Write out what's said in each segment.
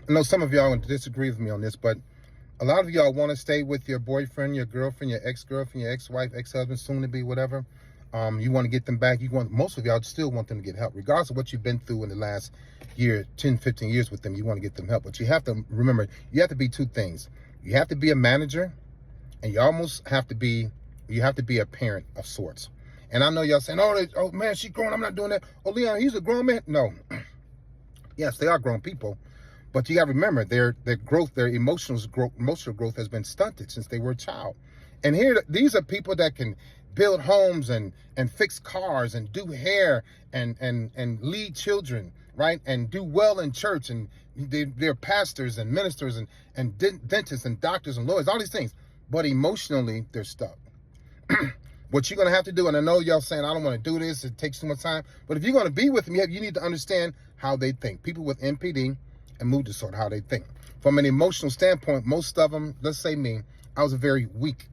I know some of y'all disagree with me on this, but a lot of y'all want to stay with your boyfriend, your girlfriend, your ex-girlfriend, your ex-wife, ex-husband, soon to be, whatever. You want to get them back. Most of y'all still want them to get help, regardless of what you've been through in the last year, 10, 15 years with them. You want to get them help, but you have to remember, you have to be two things. You have to be a manager, and you have to be a parent of sorts. And I know y'all saying, oh man, she's grown, I'm not doing that. Oh, Leon, he's a grown man. No. Yes, they are grown people, but you got to remember their growth, their emotional growth has been stunted since they were a child. And these are people that can build homes and fix cars and do hair and lead children, right? And do well in church, and they're pastors and ministers and dentists and doctors and lawyers, all these things. But emotionally, they're stuck. What you're going to have to do, and I know y'all saying, I don't want to do this, it takes too much time. But if you're going to be with them, you need to understand how they think. People with NPD and mood disorder, how they think. From an emotional standpoint, most of them, let's say me, I was a very weak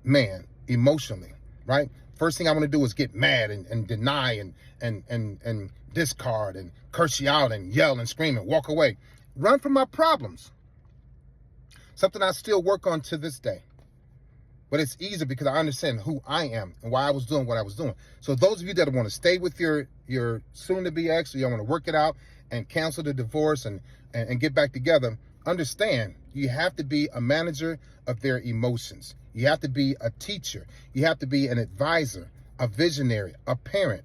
man emotionally, right? First thing I want to do is get mad and deny and discard and curse you out and yell and scream and walk away. Run from my problems. Something I still work on to this day. But it's easy because I understand who I am and why I was doing what I was doing. So those of you that want to stay with your soon-to-be ex, or you want to work it out and cancel the divorce and get back together, understand you have to be a manager of their emotions. You have to be a teacher. You have to be an advisor, a visionary, a parent.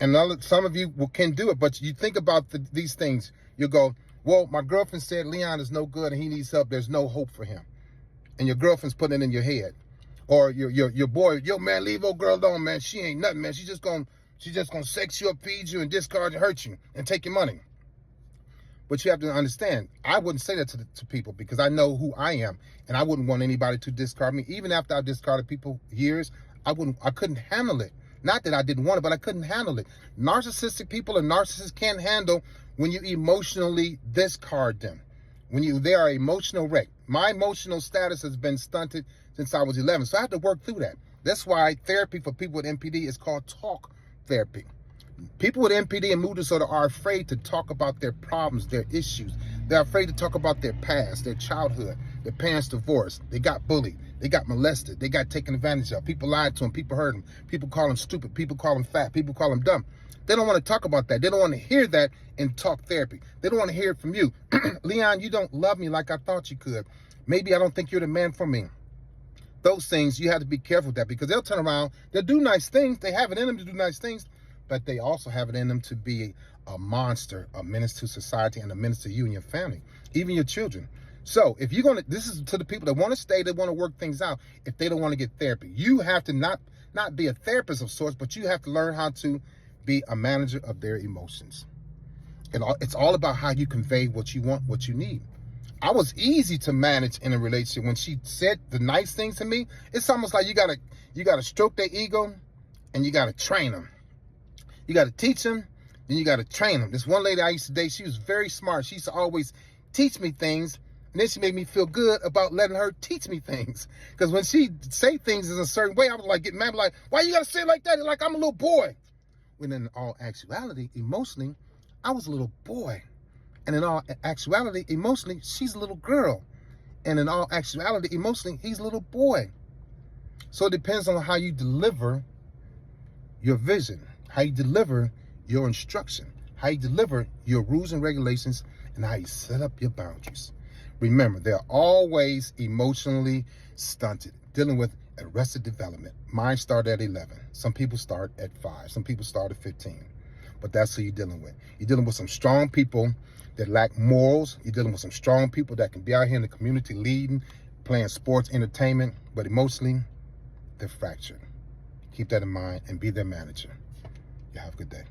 And some of you can do it, but you think about these things. You go, well, my girlfriend said Leon is no good and he needs help. There's no hope for him. And your girlfriend's putting it in your head. Or your boy, yo man, leave old girl alone, man. She ain't nothing, man. She's just gonna sex you up, feed you, and discard and hurt you and take your money. But you have to understand, I wouldn't say that to people because I know who I am, and I wouldn't want anybody to discard me. Even after I discarded people years, I couldn't handle it. Not that I didn't want it, but I couldn't handle it. Narcissistic people and narcissists can't handle when you emotionally discard them. They are emotional wreck. My emotional status has been stunted since I was 11. So I had to work through that. That's why therapy for people with NPD is called talk therapy. People with NPD and mood disorder are afraid to talk about their problems, their issues. They're afraid to talk about their past, their childhood, their parents divorced. They got bullied. They got molested. They got taken advantage of. People lied to them. People hurt them. People call them stupid. People call them fat. People call them dumb. They don't want to talk about that. They don't want to hear that in talk therapy. They don't want to hear it from you. Leon, you don't love me like I thought you could. Maybe I don't think you're the man for me. Those things, you have to be careful with that because they'll turn around. They'll do nice things. They have it in them to do nice things, but they also have it in them to be a monster, a menace to society, and a menace to you and your family, even your children. So if you're going to, this is to the people that want to stay, they want to work things out. If they don't want to get therapy, you have to not be a therapist of sorts, but you have to learn how to be a manager of their emotions. It's all about how you convey what you want, what you need. I was easy to manage in a relationship. When she said the nice things to me, it's almost like you gotta stroke their ego and you gotta train them. You gotta teach them, then you gotta train them. This one lady I used to date, she was very smart. She used to always teach me things, and then she made me feel good about letting her teach me things. Because when she say things in a certain way, I was like getting mad, like, why you gotta say it like that? Like I'm a little boy. When in all actuality, emotionally, I was a little boy. And in all actuality, emotionally, she's a little girl. And in all actuality, emotionally, he's a little boy. So it depends on how you deliver your vision, how you deliver your instruction, how you deliver your rules and regulations, and how you set up your boundaries. Remember, they're always emotionally stunted, dealing with arrested development. Mine started at 11. Some people start at 5. Some people start at 15. But that's who you're dealing with. You're dealing with some strong people that lack morals. You're dealing with some strong people that can be out here in the community leading, playing sports, entertainment, but emotionally, they're fractured. Keep that in mind and be their manager. You have a good day.